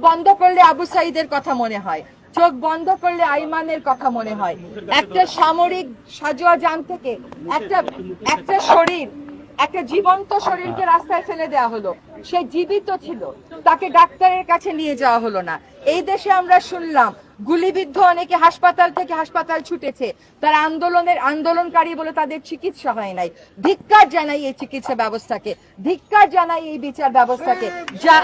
বন্ধ করলে আবু সাইদের কথা মনে হয়, চোখ বন্ধ করলে আইমানের কথা মনে হয়। একটা সামরিক সাজোয়া যান থেকে একটা শরীর, একটা জীবন্ত শরীরকে রাস্তায় ফেলে দেওয়া হলো। সে জীবিত ছিল, তাকে ডাক্তারের কাছে নিয়ে যাওয়া হলো না। এই দেশে আমরা শুনলাম গুলিবিদ্ধ অনেকে হাসপাতাল থেকে হাসপাতাল ছুটেছে, তারা আন্দোলনকারী বলে তাদের চিকিৎসা হয় নাই। ধিক্কার জানাই এই চিকিৎসা ব্যবস্থাকে, ধিক্কার জানাই এই বিচার ব্যবস্থাকে, যা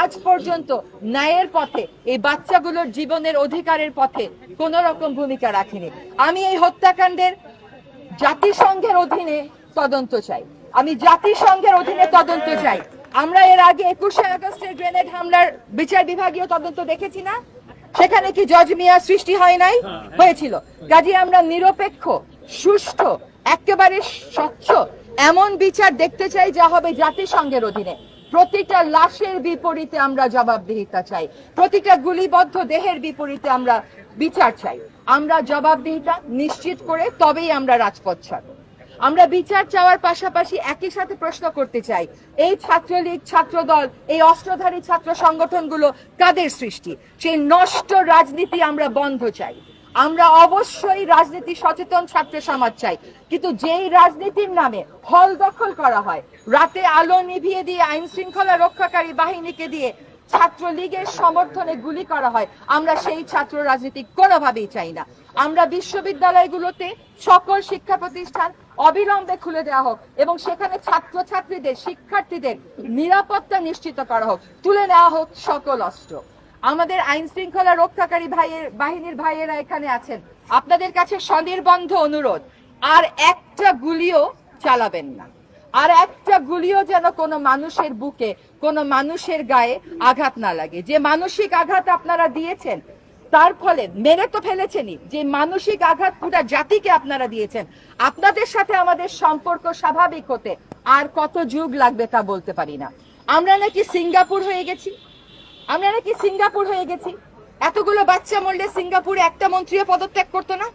আজ পর্যন্ত ন্যায়ের পথে, এই বাচ্চাগুলোর জীবনের অধিকারের পথে কোন রকম ভূমিকা রাখেনি। আমি এই হত্যাকাণ্ডের জাতিসংঘের অধীনে তদন্ত চাই, আমি জাতিসংঘের অধীনে তদন্ত চাই। আমরা এর আগে 21শে আগস্টের গ্রেনেড হামলার বিচার বিভাগীয় তদন্ত দেখেছি না? সেখানে কি জজ মিয়া সৃষ্টি হয় নাই? হয়েছিল। কাজে আমরা নিরপেক্ষ, সুষ্ঠু, একেবারে স্বচ্ছ এমন বিচার দেখতে চাই যা হবে জাতিসংঘের অধীনে। প্রতিটা লাশের বিপরীতে আমরা জবাবদিহিতা চাই, প্রতিটা গুলিবদ্ধ দেহের বিপরীতে আমরা বিচার চাই। আমরা জবাবদিহিতা নিশ্চিত করে তবেই আমরা রাজপথ ছাড়ব। আমরা বিচার চাওয়ার পাশাপাশি একই সাথে প্রশ্ন করতে চাই, এই ছাত্রলীগ, ছাত্রদল, এই অস্ত্রধারী ছাত্র সংগঠনগুলো কাদের সৃষ্টি? সেই নষ্ট রাজনীতি আমরা বন্ধ চাই। আমরা অবশ্যই রাজনীতি সচেতন ছাত্র সমাজ চাই, কিন্তু যেই রাজনীতির নামে হল দখল করা হয়, রাতে আলো নিভিয়ে দিয়ে আইন শৃঙ্খলা রক্ষাকারী বাহিনীকে দিয়ে ছাত্রলীগের সমর্থনে গুলি করা হয়, আমরা সেই ছাত্র রাজনীতি কোনোভাবেই চাই না। আমরা বিশ্ববিদ্যালয়গুলোতে সকল শিক্ষা প্রতিষ্ঠান অবিলম্বে খুলে দেওয়া হোক এবং সেখানে ছাত্রছাত্রীদের, শিক্ষার্থীদের নিরাপত্তা নিশ্চিত করা হোক, তুলে নেওয়া হোক সকল অস্ত্র। আমাদের আইন শৃঙ্খলা রক্ষাকারী বাহিনীর ভাইয়েরা এখানে আছেন, আপনাদের কাছে সনির্বন্ধ অনুরোধ, আর একটা গুলিও চালাবেন না, আর একটা গুলিও যেন কোনো মানুষের বুকে, কোনো মানুষের গায়ে আঘাত না লাগে। যে মানসিক আঘাত আপনারা দিয়েছেন, তার ফলে মেরে তো ফেলেছেনই, যে মানসিক আঘাত পুরো জাতিকে আপনারা দিয়েছেন। আপনাদের সাথে আমাদের সম্পর্ক স্বাভাবিক হতে আর কত যুগ লাগবে তা বলতে পারি না। আমরা নাকি সিঙ্গাপুর হয়ে গেছি, এতগুলো বাচ্চা মরলে সিঙ্গাপুরে একটা মন্ত্রীও পদত্যাগ করতো না?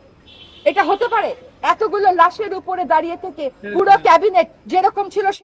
এটা হতে পারে? এতগুলো লাশের উপরে দাঁড়িয়ে থেকে পুরো ক্যাবিনেট যেরকম ছিল